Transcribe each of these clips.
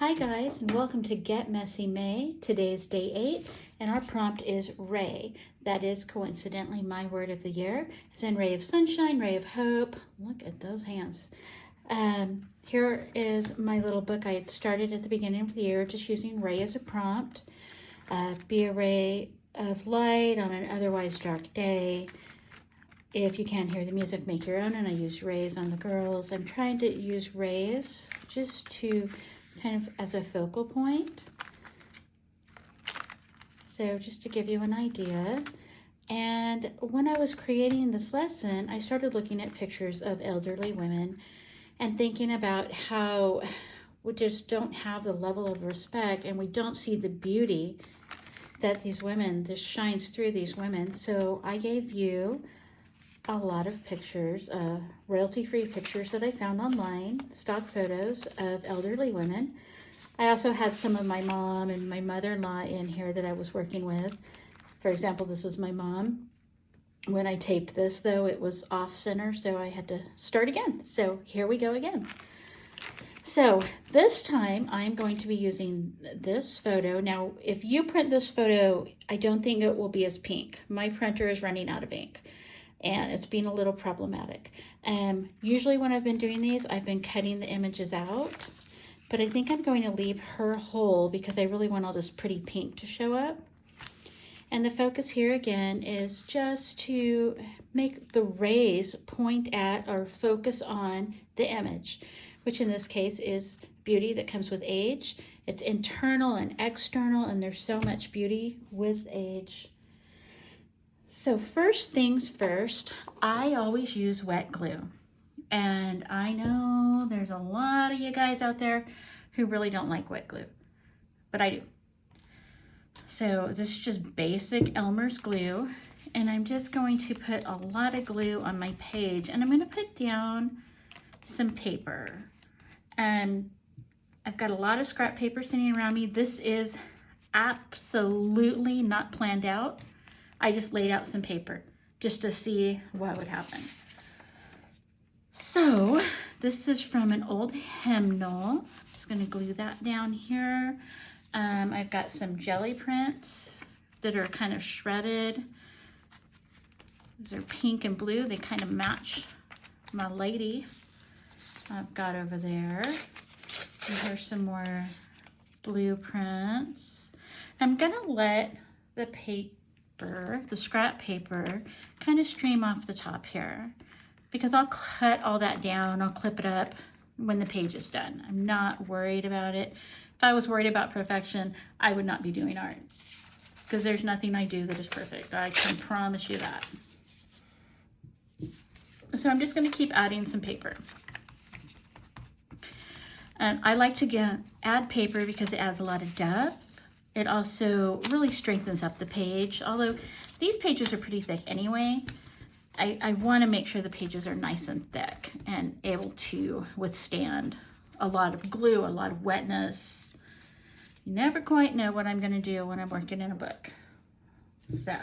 Hi guys, and welcome to Get Messy May. Today is day 8 and our prompt is ray. That is coincidentally my word of the year. It's in ray of sunshine, ray of hope. Look at those hands. Here is my little book I had started at the beginning of the year, just using ray as a prompt. Be a ray of light on an otherwise dark day. If you can't hear the music, make your own, and I use rays on the girls. I'm trying to use rays just to kind of as a focal point. So just to give you an idea. And when I was creating this lesson, I started looking at pictures of elderly women and thinking about how we just don't have the level of respect and we don't see the beauty that these women, this shines through these women. So I gave you a lot of pictures, royalty-free pictures that I found online, stock photos of elderly women. I also had some of my mom and my mother-in-law in here that I was working with. For example, this is my mom. When I taped this, though, it was off-center, so I had to start again. So here we go again. So this time I'm going to be using this photo. Now, if you print this photo, I don't think it will be as pink. My printer is running out of ink, and it's been a little problematic. Usually when I've been doing these, I've been cutting the images out, but I think I'm going to leave her whole because I really want all this pretty pink to show up. And the focus here again is just to make the rays point at or focus on the image, which in this case is beauty that comes with age. It's internal and external, and there's so much beauty with age. So first things first, I always use wet glue. And I know there's a lot of you guys out there who really don't like wet glue, but I do. So this is just basic Elmer's glue, and I'm just going to put a lot of glue on my page, and I'm going to put down some paper. I've got a lot of scrap paper sitting around me. This is absolutely not planned out. I just laid out some paper just to see what would happen. So this is from an old hymnal. I'm just going to glue that down here. I've got some jelly prints that are kind of shredded. These are pink and blue. They kind of match my lady I've got over there. And here's some more blue prints. I'm going to let the paper, the scrap paper, kind of stream off the top here, because I'll cut all that down, I'll clip it up when the page is done. I'm not worried about it. If I was worried about perfection, I would not be doing art, because there's nothing I do that is perfect. I can promise you that. So I'm just going to keep adding some paper. And I like to add paper because it adds a lot of depth. It also really strengthens up the page, although these pages are pretty thick anyway. I want to make sure the pages are nice and thick and able to withstand a lot of glue, a lot of wetness. You never quite know what I'm going to do when I'm working in a book. So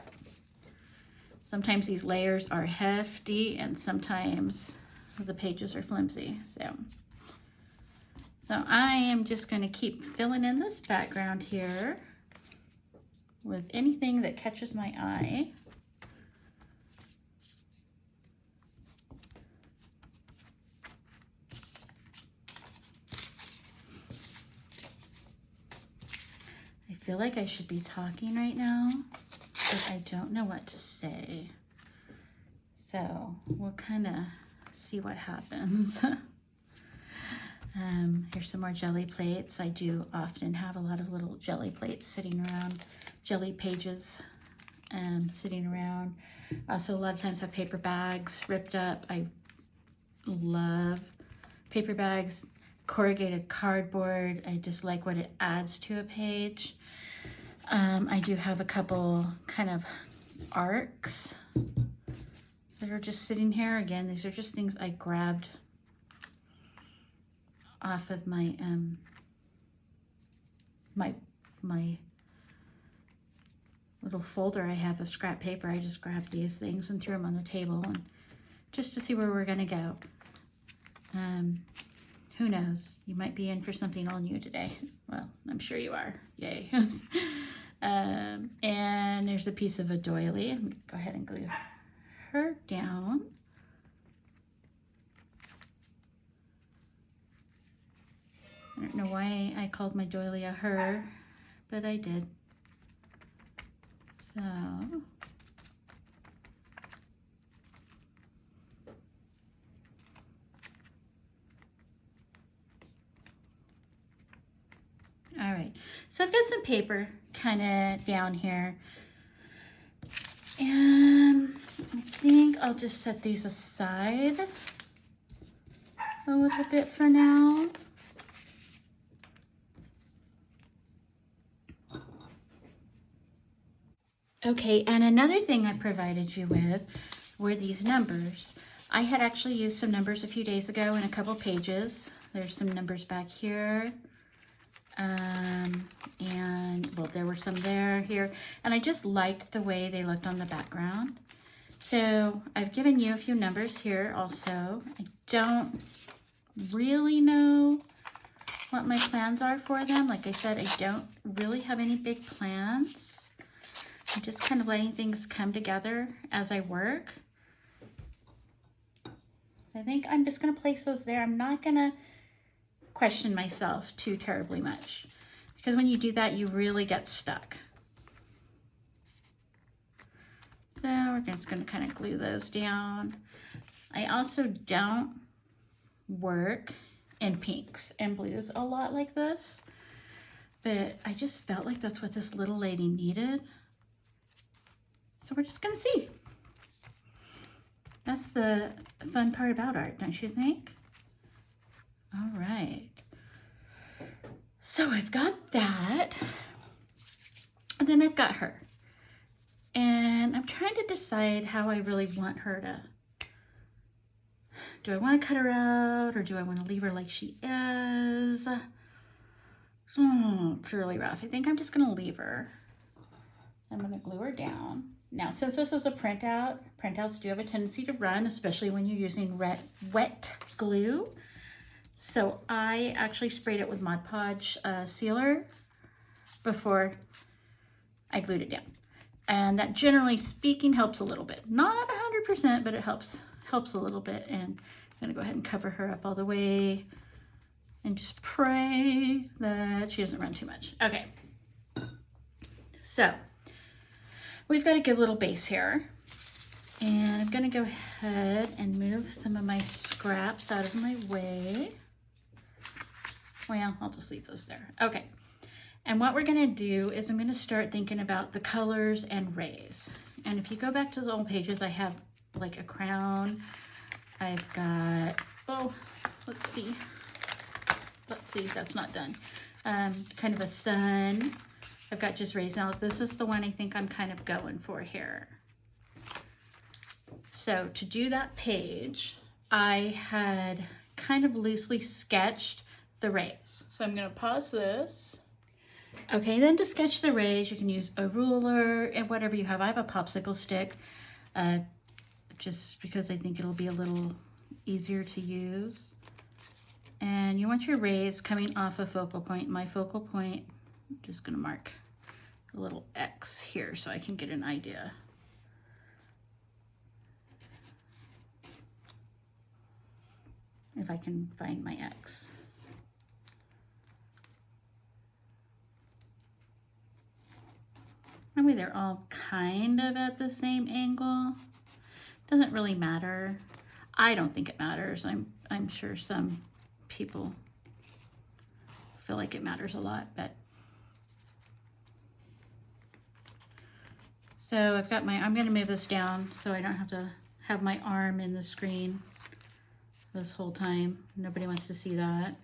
sometimes these layers are hefty and sometimes the pages are flimsy. So I am just going to keep filling in this background here with anything that catches my eye. I feel like I should be talking right now, but I don't know what to say. So we'll kind of see what happens. Here's some more jelly plates. I do often have a lot of little jelly plates sitting around, jelly pages sitting around. Also, a lot of times have paper bags ripped up. I love paper bags, corrugated cardboard. I just like what it adds to a page. I do have a couple kind of arcs that are just sitting here. Again, these are just things I grabbed off of my my little folder I have of scrap paper. I just grabbed these things and threw them on the table, and just to see where we're gonna go. who knows? You might be in for something all new today. Well, I'm sure you are. Yay. And there's a piece of a doily. I'm going to go ahead and glue her down. I don't know why I called my doily a her, but I did. So, all right, so I've got some paper kind of down here, and I think I'll just set these aside a little bit for now. Okay, and another thing I provided you with were these numbers. I had actually used some numbers a few days ago in a couple pages. There's some numbers back here. And well, there were some here, and I just liked the way they looked on the background. So I've given you a few numbers here also. I don't really know what my plans are for them. Like I said, I don't really have any big plans. I'm just kind of letting things come together as I work. So I think I'm just going to place those there. I'm not going to question myself too terribly much, because when you do that, you really get stuck. So we're just going to kind of glue those down. I also don't work in pinks and blues a lot like this, but I just felt like that's what this little lady needed. So we're just going to see. That's the fun part about art, don't you think? All right. So I've got that. And then I've got her. And I'm trying to decide how I really want her to. Do I want to cut her out, or do I want to leave her like she is? It's really rough. I think I'm just going to leave her. I'm going to glue her down. Now, since this is a printout, printouts do have a tendency to run, especially when you're using wet glue. So I actually sprayed it with Mod Podge sealer before I glued it down. And that, generally speaking, helps a little bit. Not 100%, but it helps a little bit. And I'm gonna go ahead and cover her up all the way and just pray that she doesn't run too much. Okay, so we've got a good little base here. And I'm gonna go ahead and move some of my scraps out of my way. Well, I'll just leave those there. Okay, and what we're gonna do is I'm gonna start thinking about the colors and rays. And if you go back to the old pages, I have like a crown. I've got, oh, let's see, that's not done. Kind of a sun. I've got just rays. Now this is the one I think I'm kind of going for here. So to do that page, I had kind of loosely sketched the rays. So I'm gonna pause this. Okay, then to sketch the rays, you can use a ruler and whatever you have. I have a popsicle stick, just because I think it'll be a little easier to use. And you want your rays coming off a focal point. My focal point, I'm just gonna mark a little X here so I can get an idea. If I can find my X. I mean, they're all kind of at the same angle. Doesn't really matter. I don't think it matters. I'm sure some people feel like it matters a lot, but. So I've got I'm gonna move this down so I don't have to have my arm in the screen this whole time. Nobody wants to see that.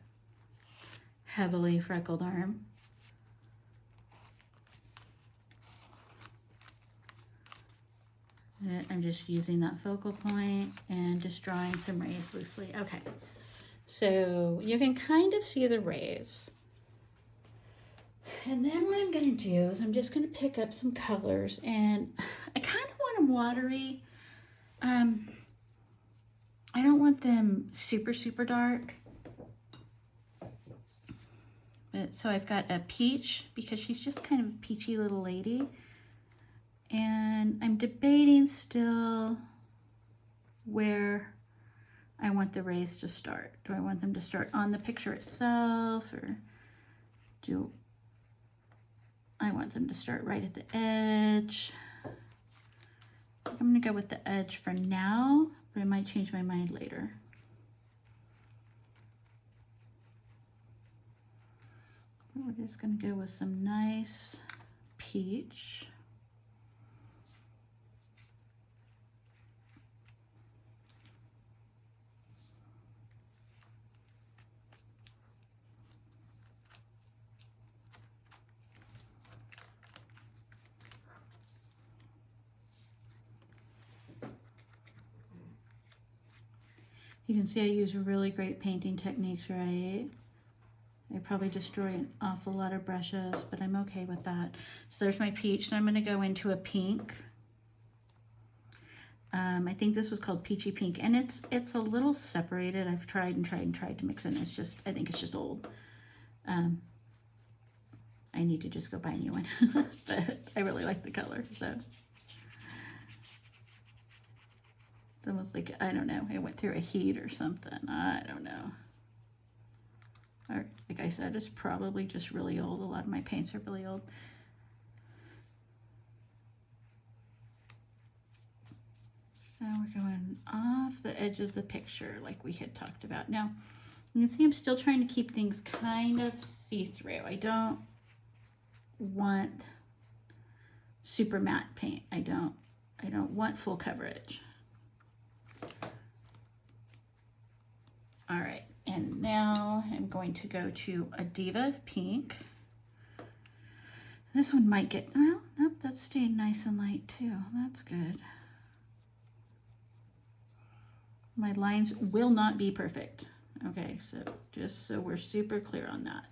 Heavily freckled arm. I'm just using that focal point and just drawing some rays loosely. Okay, so you can kind of see the rays. And then what I'm gonna do is I'm just gonna pick up some colors, and I kind of want them watery. I don't want them super, super dark. So I've got a peach because she's just kind of a peachy little lady. And I'm debating still where I want the rays to start. Do I want them to start on the picture itself, or do I want them to start right at the edge? I'm gonna go with the edge for now, but I might change my mind later. We're just gonna go with some nice peach. You can see I use really great painting techniques, right? I probably destroy an awful lot of brushes, but I'm okay with that. So there's my peach, and I'm gonna go into a pink. I think this was called Peachy Pink, and it's a little separated. I've tried and tried and tried to mix it, and it's just, I think it's just old. I need to just go buy a new one, but I really like the color, so. It's almost like, I don't know, it went through a heat or something. I don't know. Or, like I said, it's probably just really old. A lot of my paints are really old. So we're going off the edge of the picture like we had talked about. Now, you can see I'm still trying to keep things kind of see-through. I don't want super matte paint. I don't want full coverage. All right, and now I'm going to go to a Diva Pink. This one might get, well, nope, that's staying nice and light too. That's good. My lines will not be perfect. Okay, so just so we're super clear on that.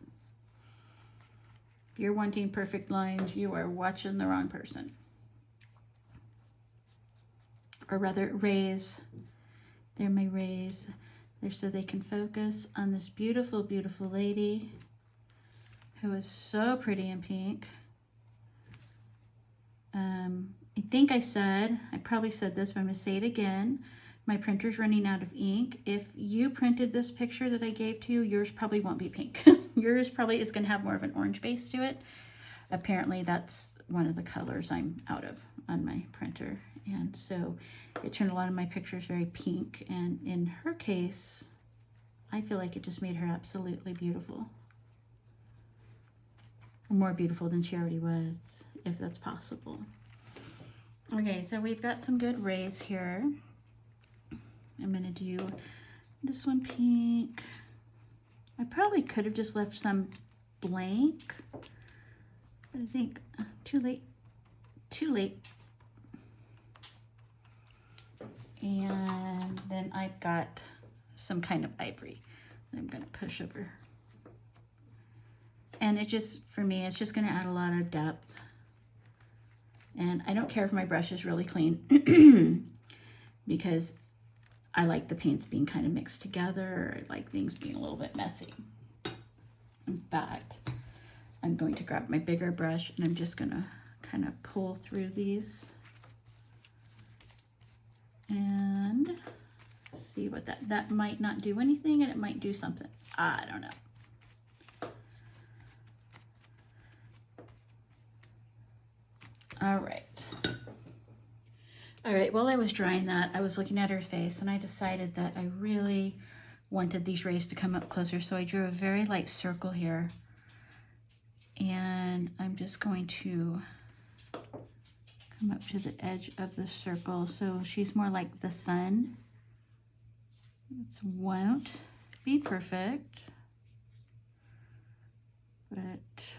If you're wanting perfect lines, you are watching the wrong person. Or rather, rays. They're my rays. They're so they can focus on this beautiful, beautiful lady who is so pretty in pink. I think I probably said this, but I'm going to say it again. My printer's running out of ink. If you printed this picture that I gave to you, yours probably won't be pink. Yours probably is going to have more of an orange base to it. Apparently that's one of the colors I'm out of on my printer. And so it turned a lot of my pictures very pink. And in her case, I feel like it just made her absolutely beautiful. More beautiful than she already was, if that's possible. Okay, so we've got some good rays here. I'm gonna do this one pink. I probably could have just left some blank, but I think too late. And then I've got some kind of ivory that I'm gonna push over. And it just, for me, it's just gonna add a lot of depth. And I don't care if my brush is really clean because I like the paints being kind of mixed together. I like things being a little bit messy. In fact, I'm going to grab my bigger brush and I'm just gonna kind of pull through these and see what that might not do anything, and it might do something. I don't know. All right, while I was drying that, I was looking at her face and I decided that I really wanted these rays to come up closer. So I drew a very light circle here. And I'm just going to come up to the edge of the circle. So she's more like the sun. It won't be perfect, but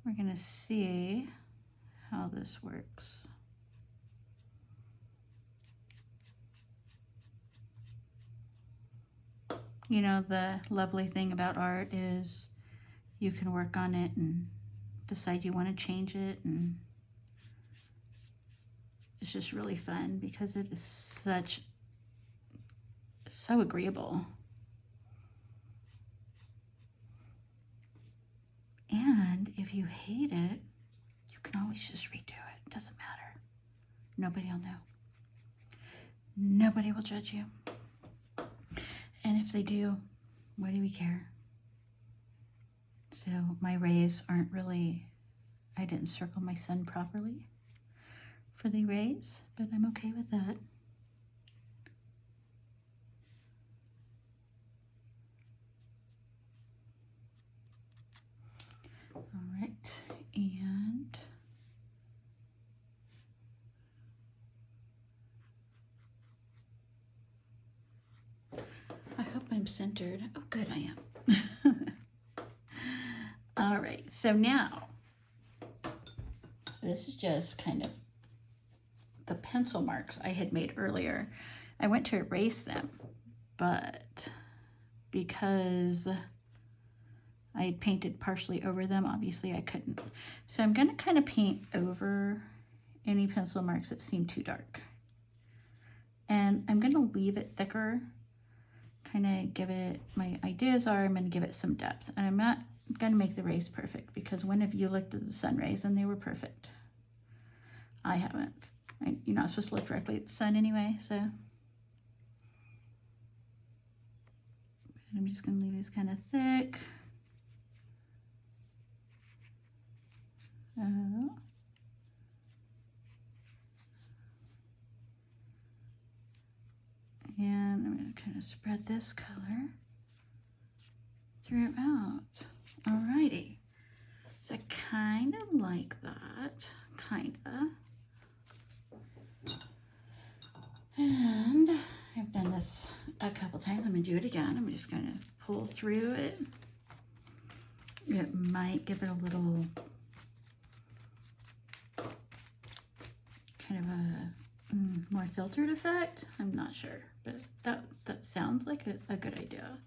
we're gonna see how this works. You know, the lovely thing about art is you can work on it and decide you want to change it, and it's just really fun because it is such so agreeable. And if you hate it, you can always just redo it. It doesn't matter. Nobody will know. Nobody will judge you. And if they do, why do we care? So my rays aren't really, I didn't circle my sun properly for the rays, but I'm okay with that. All right, and I hope I'm centered. Oh, good, I am. All right, so now, this is just kind of the pencil marks I had made earlier. I went to erase them, but because I had painted partially over them, obviously I couldn't. So I'm gonna kind of paint over any pencil marks that seem too dark. And I'm gonna leave it thicker, kind of give it, my ideas are I'm gonna give it some depth. And I'm not gonna make the rays perfect because when have you looked at the sun rays and they were perfect? I haven't. You're not supposed to look directly at the sun anyway, so. I'm just gonna leave these kind of thick. And I'm going to kind of spread this color throughout. Alrighty. So I kind of like that, kind of. And I've done this a couple times. I'm going to do it again. I'm just going to pull through it. It might give it a little kind of a more filtered effect. I'm not sure, but that sounds like a good idea.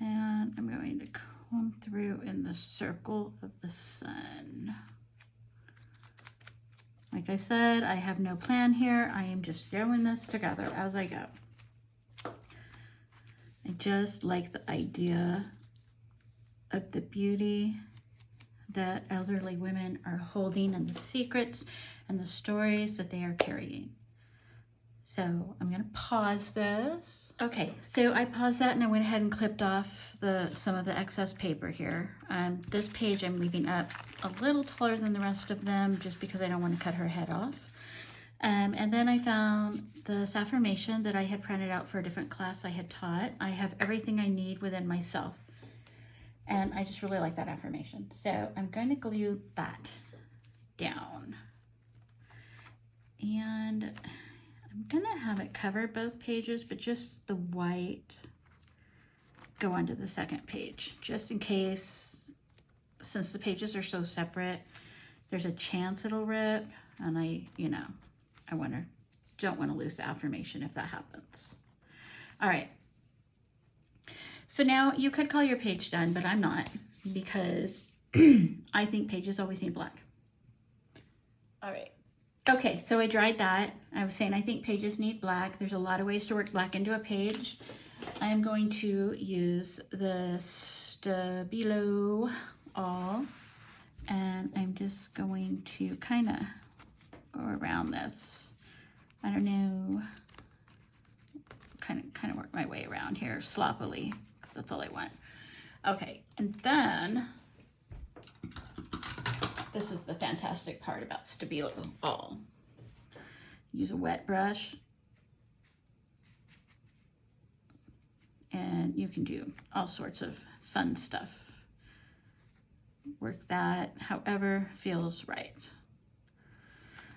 And I'm going to come through in the circle of the sun. Like I said, I have no plan here. I am just throwing this together as I go. I just like the idea of the beauty that elderly women are holding and the secrets and the stories that they are carrying. So I'm gonna pause this. Okay, so I paused that and I went ahead and clipped off some of the excess paper here. This page I'm leaving up a little taller than the rest of them just because I don't want to cut her head off. And then I found this affirmation that I had printed out for a different class I had taught. I have everything I need within myself. And I just really like that affirmation. So I'm going to glue that down. And I'm gonna have it cover both pages, but just the white go onto the second page, just in case, since the pages are so separate, there's a chance it'll rip, and don't want to lose the affirmation if that happens. All right. So now you could call your page done, but I'm not, because I think pages always need black. All right. Okay, so I dried that. I was saying I think pages need black. There's a lot of ways to work black into a page. I'm going to use the Stabilo All, and I'm just going to kind of go around this. I don't know, kind of work my way around here sloppily, because that's all I want. Okay, and then this is the fantastic part about Stabilo All. Use a wet brush, and you can do all sorts of fun stuff. Work that however feels right.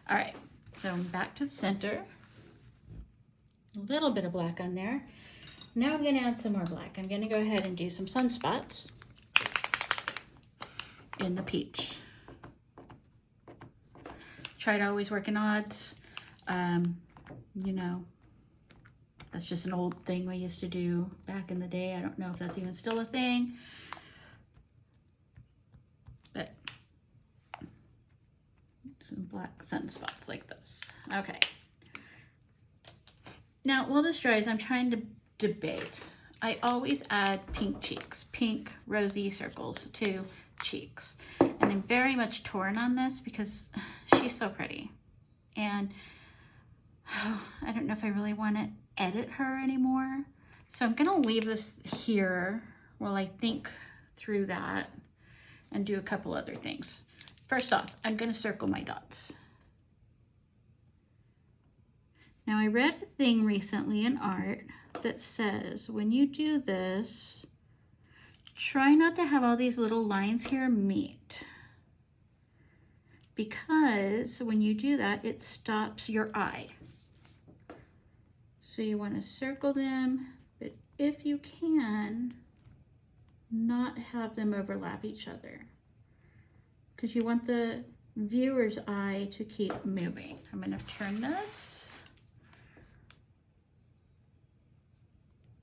All right, so back to the center. A little bit of black on there. Now I'm gonna add some more black. I'm gonna go ahead and do some sunspots in the peach. Try to always work in odds. You know, that's just an old thing we used to do back in the day. I don't know if that's even still a thing, but some black sunspots like this. Okay. Now, while this dries, I'm trying to debate. I always add pink cheeks, pink rosy circles to cheeks. And I'm very much torn on this because she's so pretty. And I don't know if I really want to edit her anymore. So I'm going to leave this here while I think through that and do a couple other things. First off, I'm going to circle my dots. Now I read a thing recently in art that says when you do this, try not to have all these little lines here meet, because when you do that, it stops your eye. So you want to circle them, but if you can, not have them overlap each other, because you want the viewer's eye to keep moving. I'm going to turn this.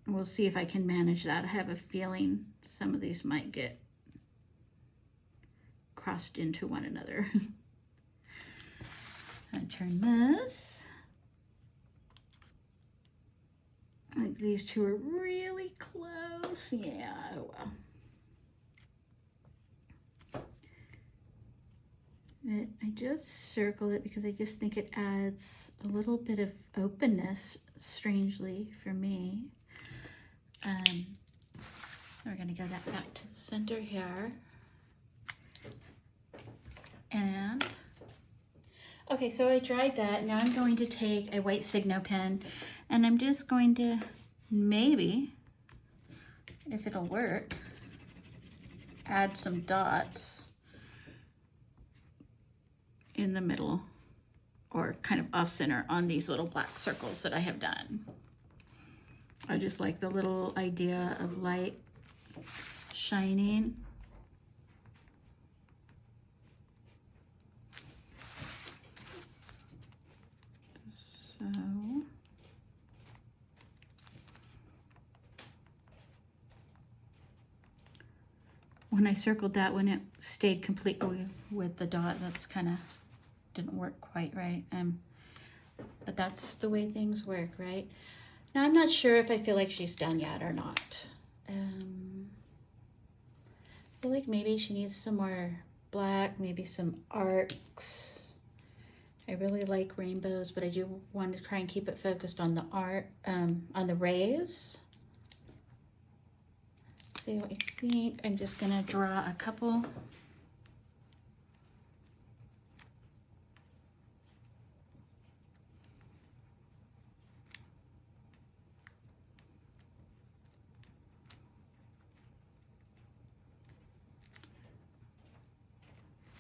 We'll see if I can manage that. I have a feeling some of these might get crossed into one another. I'll turn this. Like these two are really close. Yeah, oh well. I just circle it because I just think it adds a little bit of openness, strangely, for me. We're going to go that back to the center here. And, okay, so I dried that. Now I'm going to take a white Signo pen, and I'm just going to, maybe, if it'll work, add some dots in the middle, or kind of off center on these little black circles that I have done. I just like the little idea of light shining. So when I circled that, when it stayed completely with the dot, that's kind of didn't work quite right. But that's the way things work, right? Now, I'm not sure if I feel like she's done yet or not. I feel like maybe she needs some more black, maybe some arcs. I really like rainbows, but I do want to try and keep it focused on the art, on the rays. See what you think. I'm just gonna draw a couple.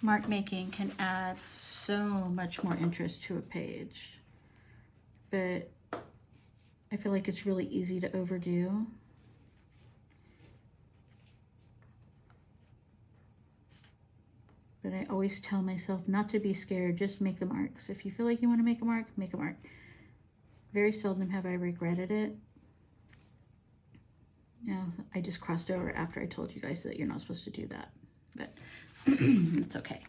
Mark making can add so much more interest to a page, but I feel like it's really easy to overdo. But I always tell myself not to be scared, just make the marks. If you feel like you want to make a mark, make a mark. Very seldom have I regretted it. Now, I just crossed over after I told you guys that you're not supposed to do that, but it's okay.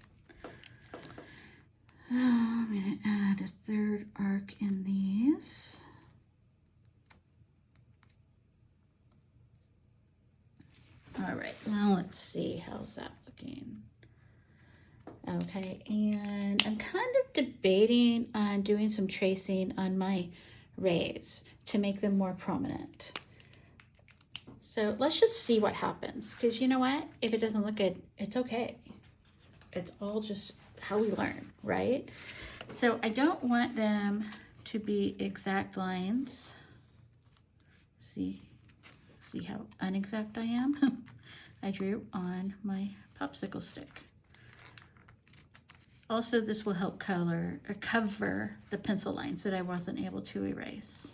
I'm going to add a third arc in these. All right, now let's see, how's that looking? Okay, and I'm kind of debating on doing some tracing on my rays to make them more prominent. So let's just see what happens, because you know what? If it doesn't look good, it's okay. It's all just how we learn, right? So I don't want them to be exact lines. See how unexact I am? I drew on my popsicle stick. Also, this will help cover the pencil lines that I wasn't able to erase.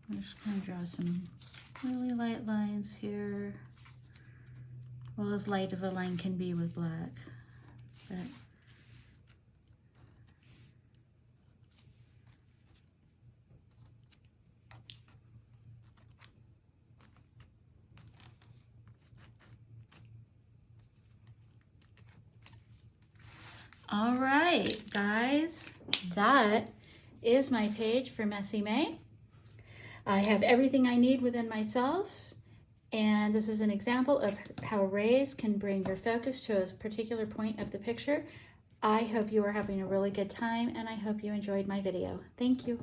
I'm just going to draw some really light lines here. Well, as light of a line can be with black. But All right, guys, that is my page for Messy May. I have everything I need within myself, and this is an example of how rays can bring your focus to a particular point of the picture. I hope you are having a really good time, and I hope you enjoyed my video. Thank you.